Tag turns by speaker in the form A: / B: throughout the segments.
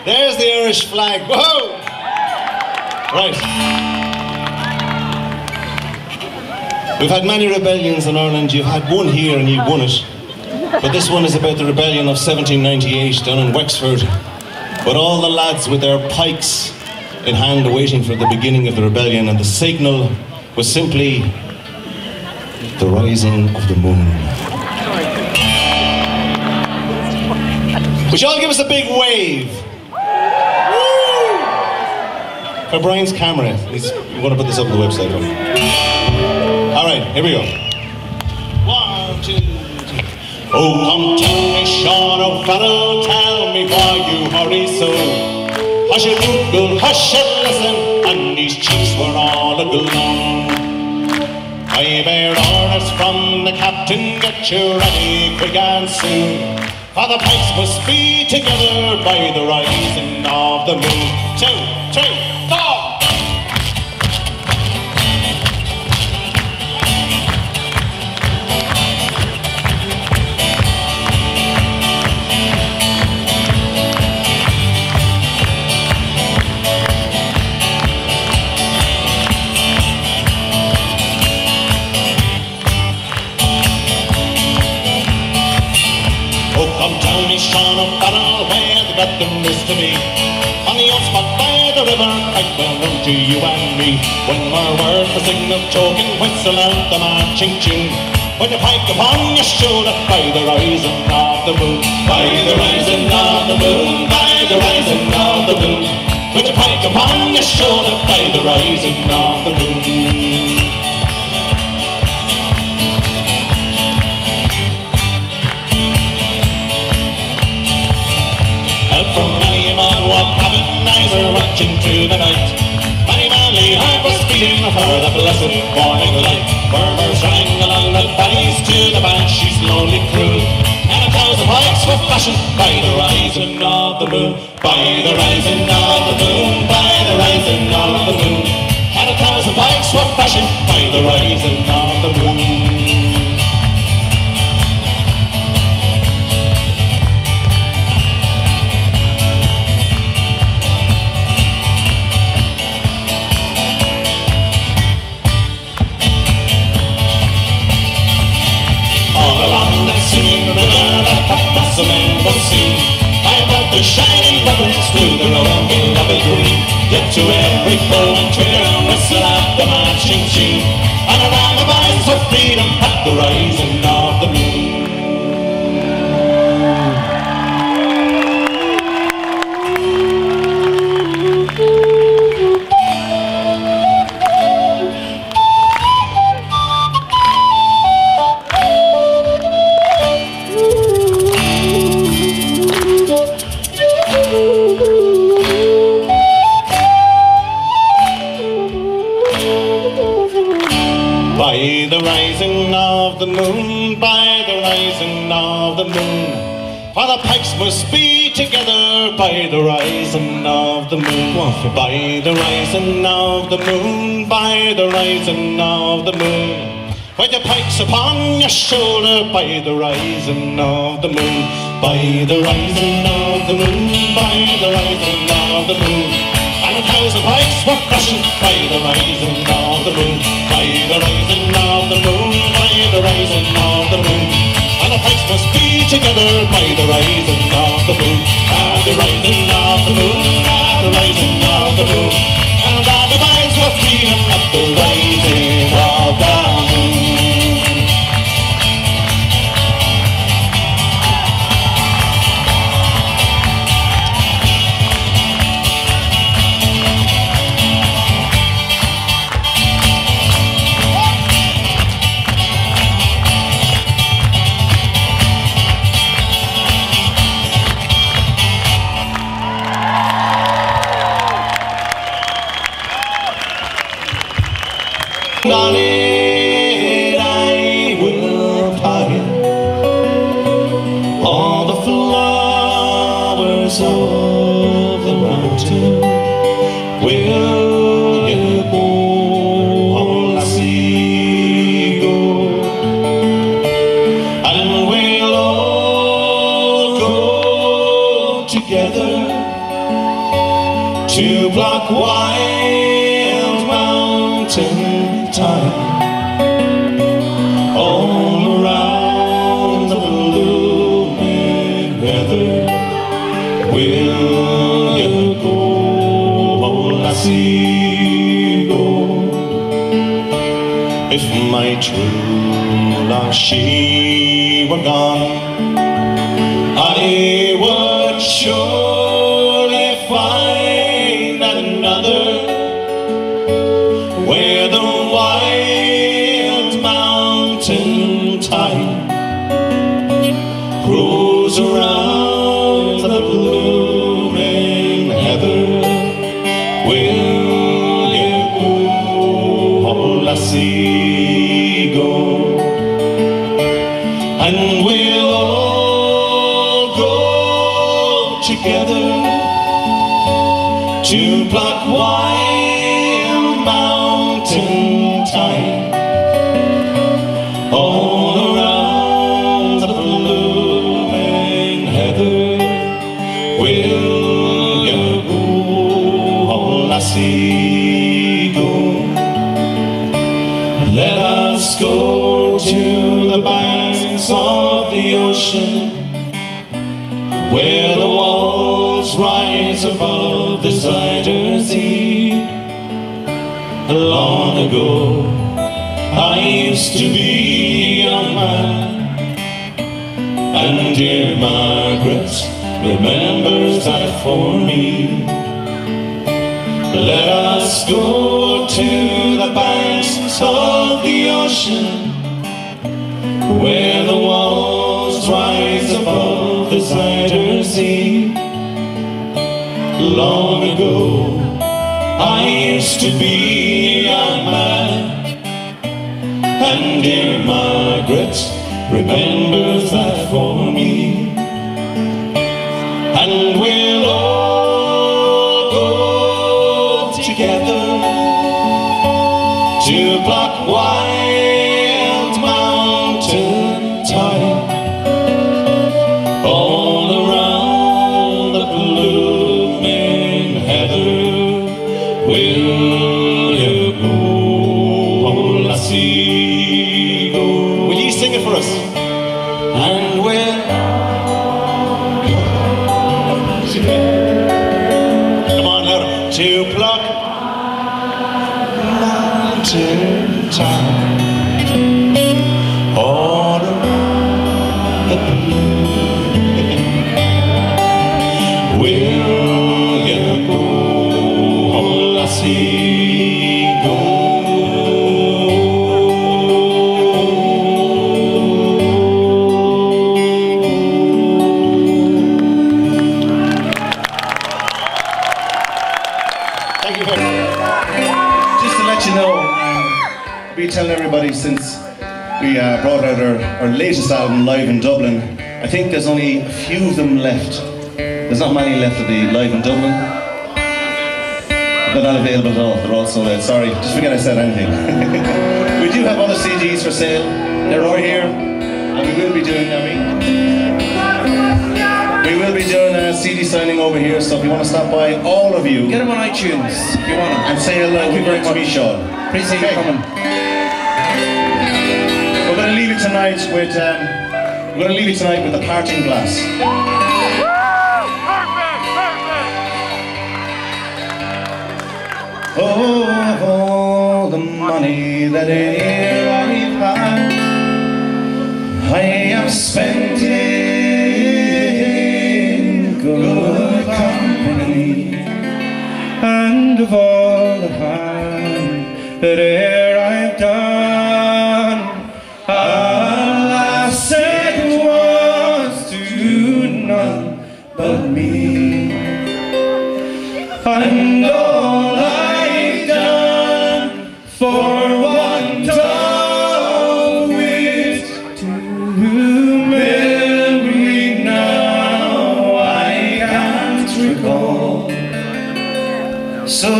A: There's the Irish flag. Whoa! Right. We've had many rebellions in Ireland. You've had one here and you've won it. But this one is about the rebellion of 1798 down in Wexford. But all the lads with their pikes in hand waiting for the beginning of the rebellion, and the signal was simply the rising of the moon. Would you all give us a big wave? Woo! For Brian's camera. We want to put this up on the website. Alright, here we go. 1, 2, 3. Oh, come tell me, Sean O'Farrell, tell me why you hurry so. Hush your Google, hush and listen, and these chiefs were all aglow. I bear orders from the captain, get you ready quick and soon. For the pikes must be together by the rising of the moon. 2, 3, 4. Sean O'Farrell, where the Bethlehem is to be. On the old spot by the river, pipe well known to you and me. When we're word for signal token, whistle out the marching tune. With your pike upon your shoulder, by the rising of the moon. By the rising of the moon, by the rising of the moon. With your pike upon your shoulder, by the rising of the moon. From many a man what cabin eyes are watching through the night. Many manly heart was beating for the blessed morning light. Murmurs rang along the valleys to the banshees' lonely crew. And 1,000 pikes were fashioned by the rising of the moon. By the rising of the moon, by the rising of the moon. And 1,000 pikes were fashioned by the rising of the moon. The men will see. I brought the shining bubbles through the road of a green. Get to every bow and trigger and whistle at the marching tune. And around the vines of freedom at the rising of the moon. By the rising of the moon, by the rising of the moon. For the pikes must be together by the rising of the moon. By the rising of the moon, by the rising of the moon. With your pikes upon your shoulder by the rising of the moon. By the rising of the moon, by the rising of the moon. And 1,000 pikes were fashioned by the rising of the moon. By the rising of the moon, by the rising of the moon. And the pikes must be together by the rising of the moon. By the rising of the moon, by the rising of the moon. And all the vines were freedom at the rising of the moon. On it I will pile all the flowers of the mountain. Will you go on the sea go, and we'll all go together to block wild mountain thyme. All around the blooming heather will you go, oh lassie, go. If my true love she were gone, I would surely find another where the wild mountain thyme grows around the blooming heather. Will you go, oh lassie, go? And we'll all go together to pluck wild mountain thyme. All around the blooming heather will you go, oh lassie, go. Let us go to the banks of the ocean, where the walls rise above the Zuyder Zee. Long ago I used to be a young man, and dear Margaret remembers that for me. Let us go to the banks of the ocean, where the walls rise above the Zuyder Zee. Long ago I used to be a young man, and dear Margaret remembers that for me. And we'll all go together to block wild mountain thyme. All around the blooming heather will you go, oh lassie, go. Will you sing it for us? And we'll come on louder. To pluck mountain thyme. All around the blooming will you go, oh lassie, go. Thank you very much. Just to let you know, I'll be telling everybody since we brought out our latest album live in Dublin, I think there's only a few of them left. There's not many left of the live in Dublin. They're not available at all. They're all sold out. Sorry, just forget I said anything. We do have other CDs for sale. They're over here, and we will be doing a CD signing over here. So if you want to stop by, all of you,
B: Get them on iTunes if you want them.
A: and say hello to me, Sean.
B: Appreciate you coming.
A: We're going to leave you tonight with the parting glass. Oh, of all the money that e'er I've had, I have spent it in good company, and of all the harm that e'er I've done, alas, it was to none but me. And all I've done for want of wit to memory now I can't recall. So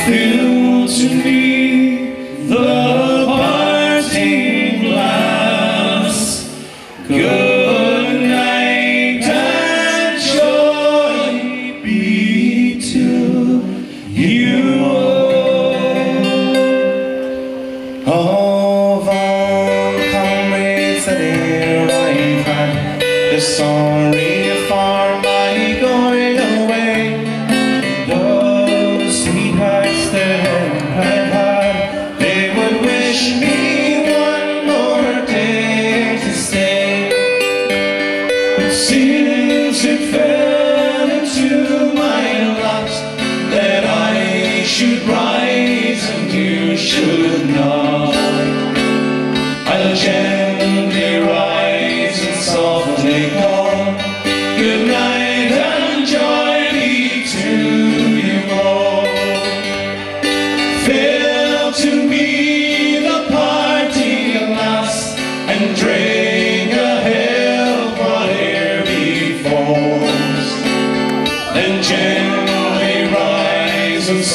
A: fill to me the parting glass. Good night and joy be to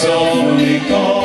C: softly call.